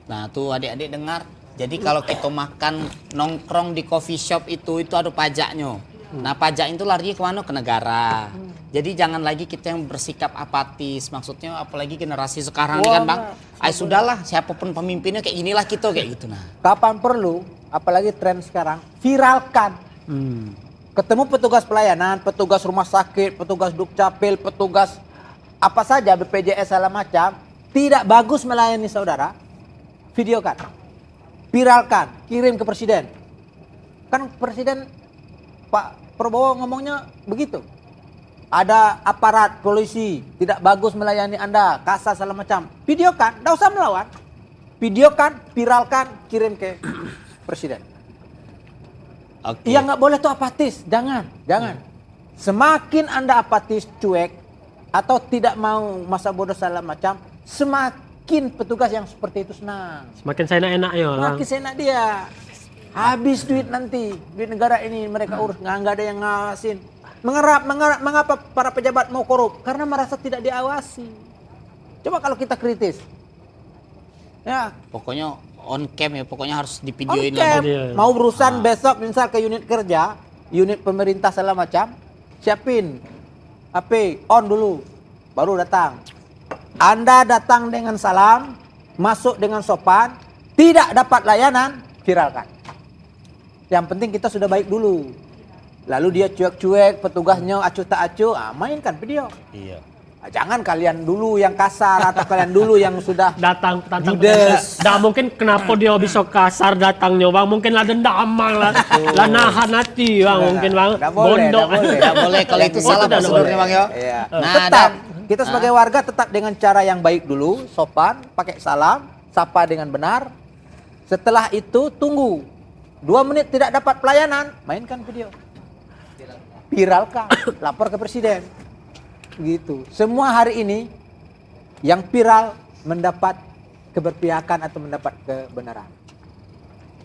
Nah, tuh adik-adik dengar. Jadi kalau kita makan nongkrong di coffee shop itu ada pajaknya. Nah, pajak itu larinya kemana? Ke negara. Jadi jangan lagi kita yang bersikap apatis. Maksudnya apalagi generasi sekarang ini kan, Bang. Sudahlah, siapapun pemimpinnya kayak inilah kita kayak gitu. Nah,
kapan perlu, apalagi tren sekarang, viralkan. Ketemu petugas pelayanan, petugas rumah sakit, petugas dukcapil, petugas apa saja, BPJS segala macam, tidak bagus melayani saudara, videokan, viralkan, kirim ke presiden. Kan presiden Pak Prabowo ngomongnya begitu. Ada aparat polisi tidak bagus melayani Anda, kasar segala macam. Videokan, tidak usah melawan. Videokan, viralkan, kirim ke presiden. Yang nggak boleh tuh apatis, jangan. Semakin Anda apatis, cuek, atau tidak mau masa bodoh segala macam, semakin petugas yang seperti itu senang.
Semakin saya enak ya.
Semakin enak dia. Habis duit nanti, duit negara ini mereka urus, nggak ada yang ngawasin. Mengapa para pejabat mau korup? Karena merasa tidak diawasi. Coba kalau kita kritis, ya
pokoknya on cam ya, pokoknya harus
on
divideoin
cam.
lah.
Mau urusan besok misal ke unit kerja, unit pemerintah segala macam, siapin HP on dulu, baru datang. Anda datang dengan salam, masuk dengan sopan, tidak dapat layanan, viralkan. Yang penting kita sudah baik dulu. Lalu dia cuek-cuek, petugasnya acuh tak acuh, mainkan video.
Iya.
Jangan kalian dulu yang kasar atau kalian dulu yang sudah
datang
judes.
Dah mungkin kenapa dia bisa kasar datangnya, Bang? Mungkin lah dendamang lah nahan hati, Bang. Mungkin, Bang. Bondok.
Nggak boleh kalau itu salah prosedurnya, Bang ya.
Iya.
Nah,
Tetap kita sebagai warga tetap dengan cara yang baik dulu, sopan, pakai salam, sapa dengan benar. Setelah itu tunggu 2 menit tidak dapat pelayanan, mainkan video, viralkan, lapor ke presiden. Gitu. Semua hari ini yang viral mendapat keberpihakan atau mendapat kebenaran.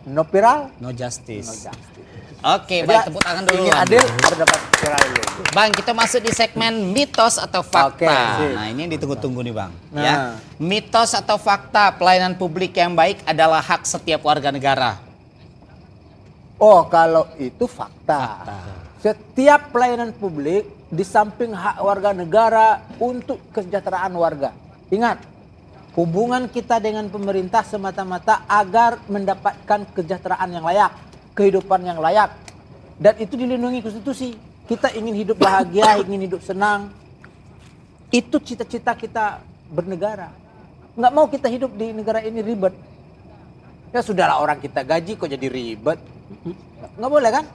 No viral,
no justice.
no justice.
Oke, baik, tepuk tangan dulu.
Ingin adil harus dapat viral dulu.
Bang, kita masuk di segmen mitos atau fakta.
Oke, sip.
Nah, ini yang ditunggu-tunggu nih, Bang.
Nah.
Ya. Mitos atau fakta pelayanan publik yang baik adalah hak setiap warga negara.
Oh, kalau itu fakta. Setiap pelayanan publik di samping hak warga negara untuk kesejahteraan warga. Ingat, hubungan kita dengan pemerintah semata-mata agar mendapatkan kesejahteraan yang layak, kehidupan yang layak. Dan itu dilindungi konstitusi. Kita ingin hidup bahagia, ingin hidup senang. Itu cita-cita kita bernegara. Nggak mau kita hidup di negara ini ribet. Ya sudahlah, orang kita gaji kok jadi ribet. Nggak boleh kan?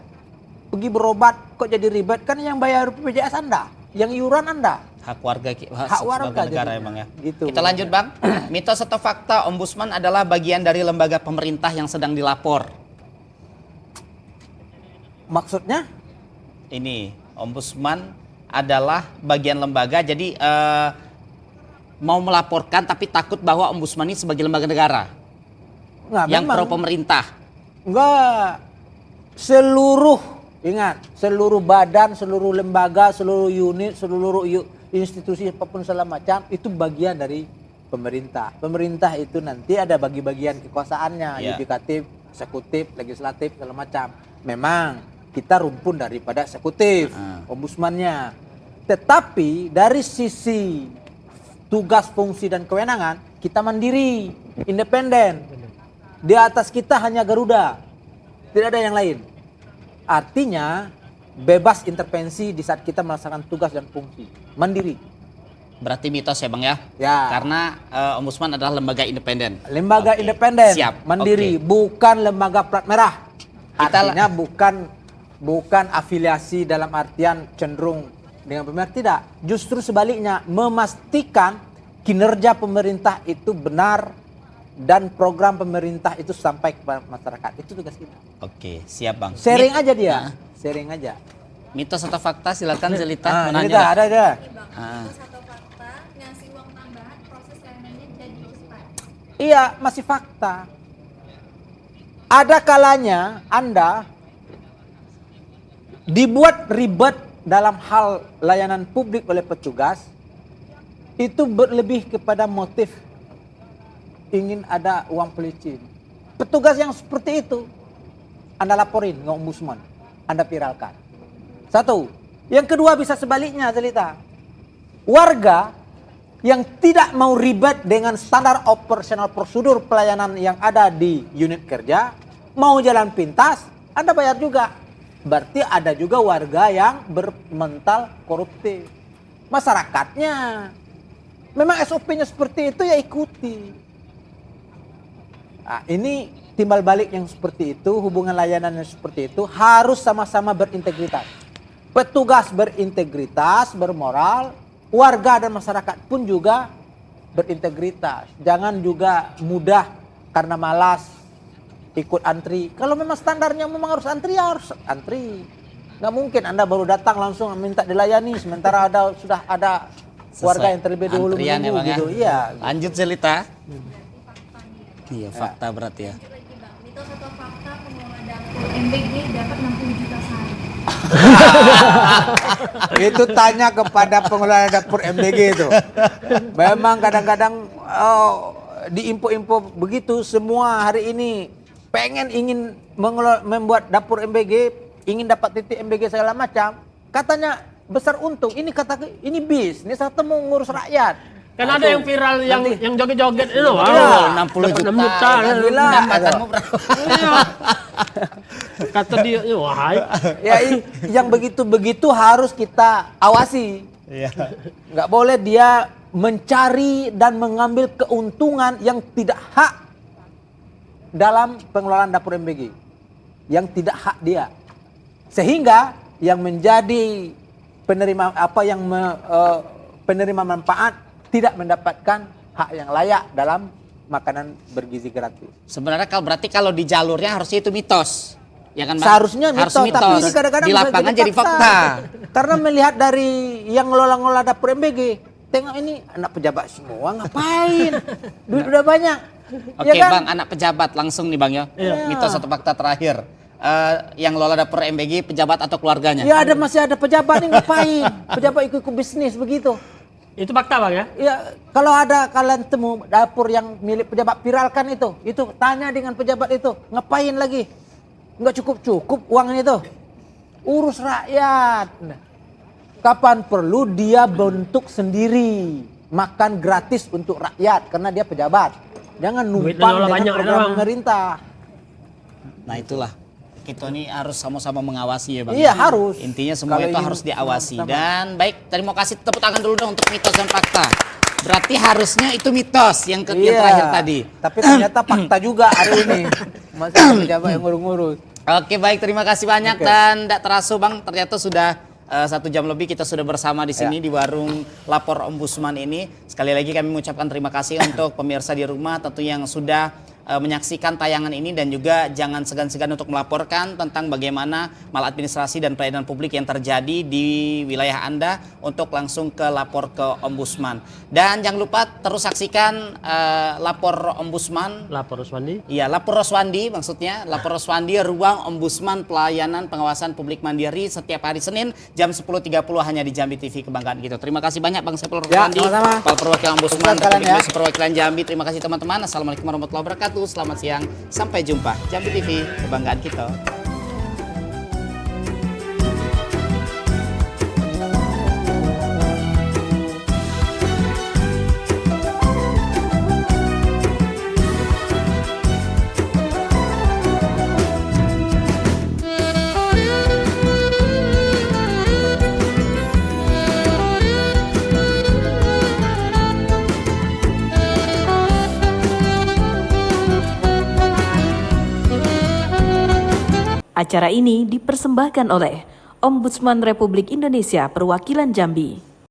Pergi berobat kok jadi ribet, kan yang bayar BPJS Anda, yang iuran Anda.
Hak warga,
Hak warga
negara
jadinya.
emang ya.
Gitu.
Kita lanjut Bang. Mitos atau fakta Ombudsman adalah bagian dari lembaga pemerintah yang sedang dilapor.
Maksudnya?
Ini Ombudsman adalah bagian lembaga, jadi mau melaporkan tapi takut bahwa Ombudsman ini sebagai lembaga negara
Nggak,
yang
memang.
pro pemerintah.
Enggak. Seluruh badan, seluruh lembaga, seluruh unit, seluruh institusi apapun segala macam itu bagian dari pemerintah. Pemerintah itu nanti ada bagi-bagian kekuasaannya,
Ya.
yudikatif, eksekutif, legislatif segala macam. Memang kita rumpun daripada eksekutif, ombudsmannya. Tetapi dari sisi tugas, fungsi dan kewenangan kita mandiri, independen. Di atas kita hanya Garuda, tidak ada yang lain. Artinya bebas intervensi di saat kita melaksanakan tugas dan fungsi, mandiri.
Berarti mitos ya Bang ya?
Ya.
Karena Ombudsman adalah lembaga independen.
Lembaga
Oke.
independen,
Siap.
mandiri,
Oke.
bukan lembaga plat merah.
Kita
Artinya bukan afiliasi dalam artian cenderung dengan pemerintah, tidak. Justru sebaliknya, memastikan kinerja pemerintah itu benar dan program pemerintah itu sampai kepada masyarakat. Itu tugas kita.
Oke, siap Bang.
Sharing
Mit-
aja dia, sharing aja.
Mitos atau fakta silakan Zelita
Ah,
menanya.
Zelita, ada.
Ah.
Mitos atau fakta, ngasih uang tambahan proses layanannya jadi cepat.
Iya, masih fakta. Ada kalanya Anda dibuat ribet dalam hal layanan publik oleh petugas, itu berlebih kepada motif ingin ada uang pelicin. Petugas yang seperti itu Anda laporin ke Ombudsman, Anda viralkan. Satu. Yang kedua bisa sebaliknya, Zelita. Warga yang tidak mau ribet dengan standar operasional prosedur pelayanan yang ada di unit kerja, mau jalan pintas, Anda bayar juga. Berarti ada juga warga yang bermental koruptif. Masyarakatnya memang SOP-nya seperti itu, ya ikuti. Nah, ini timbal balik yang seperti itu, hubungan layanan yang seperti itu harus sama-sama berintegritas. Petugas berintegritas, bermoral, warga dan masyarakat pun juga berintegritas. Jangan juga mudah karena malas ikut antri. Kalau memang standarnya memang harus antri, ya harus antri. Nggak mungkin Anda baru datang langsung minta dilayani, sementara sudah ada warga yang terlebih dahulu
antrian ya,
menunggu
Bang, ya?
gitu. Iya.
Lanjut Zelita. Iya, fakta berarti ya.
Lanjut lagi Bang, mitos atau fakta pengelola dapur MBG dapat 60 juta sehari.
Itu tanya kepada pengelola dapur MBG itu. Memang kadang-kadang di info-info begitu, semua hari ini ingin membuat dapur MBG, ingin dapat titik MBG segala macam. Katanya besar untung. Ini bisnis atau mau ngurus rakyat.
Kan ada yang viral yang joget-joget itu.
Iya,
60
dapat
juta.
6 juta.
Alhamdulillah.
Pendapatanmu berapa?
Iya. Kata dia, wahai.
Ya, yang begitu-begitu harus kita awasi.
Iya.
Nggak boleh dia mencari dan mengambil keuntungan yang tidak hak dalam pengelolaan dapur MBG. Yang tidak hak dia. Sehingga yang menjadi penerima penerima manfaat tidak mendapatkan hak yang layak dalam makanan bergizi gratis.
Sebenarnya kalau di jalurnya harusnya itu mitos. Ya kan, Bang?
Seharusnya
Harus
mitos, tapi ini kadang-kadang
di
bisa
lapangan jadi fakta.
Karena melihat dari yang ngelola dapur MBG, tengok ini anak pejabat semua ngapain? Duit udah banyak.
Oke,
Ya kan?
Bang, anak pejabat langsung nih Bang ya. Mitos atau fakta terakhir. Yang ngelola dapur MBG pejabat atau keluarganya?
Ya masih ada pejabat nih ngapain? Pejabat ikut bisnis begitu.
Itu fakta Bang ya?
Ya, kalau ada kalian temu dapur yang milik pejabat, viralkan itu. Itu tanya dengan pejabat itu, ngapain lagi? Nggak cukup uangnya itu. urus rakyat. Nah, kapan perlu dia bentuk sendiri, makan gratis untuk rakyat karena dia pejabat. Jangan
Duitnya
numpang
malah
dengan
banyak,
program
Bang.
pemerintah.
Nah itulah kita ini harus sama-sama mengawasi ya Bang.
Iya, harus.
Intinya semua
Kalau
itu
ingin
harus diawasi.
sama-sama.
Dan baik, terima kasih, tepuk tangan dulu dong untuk mitos dan fakta. Berarti harusnya itu mitos yang
Iya,
terakhir tadi.
Tapi ternyata fakta juga hari ini. Masih ada pejabat yang ngurus-ngurus.
Oke baik, terima kasih banyak.
Oke.
Dan tidak terasa Bang, ternyata sudah 1 jam lebih kita sudah bersama di sini
Ya.
di warung Lapor Ombudsman ini. Sekali lagi kami mengucapkan terima kasih untuk pemirsa di rumah tentu yang sudah menyaksikan tayangan ini, dan juga jangan segan-segan untuk melaporkan tentang bagaimana maladministrasi dan pelayanan publik yang terjadi di wilayah Anda untuk langsung ke lapor ke Ombudsman. Dan jangan lupa terus saksikan Lapor Ombudsman.
Lapor Roswandi.
Iya, Lapor Roswandi maksudnya. Lapor Roswandi, ruang Ombudsman pelayanan pengawasan publik mandiri, setiap hari Senin jam 10.30 hanya di Jambi TV Kebanggaan kita. Terima kasih banyak Bang Saiful
Ya,
Roswandi,
sama-sama.
Kepala Perwakilan Ombudsman
Sukses kalian
Republik
ya.
Indonesia Perwakilan Jambi. Terima kasih teman-teman. Assalamualaikum warahmatullahi wabarakatuh. Selamat siang. Sampai jumpa. Jambi TV Kebanggaan kita.
Acara ini dipersembahkan oleh Ombudsman Republik Indonesia Perwakilan Jambi.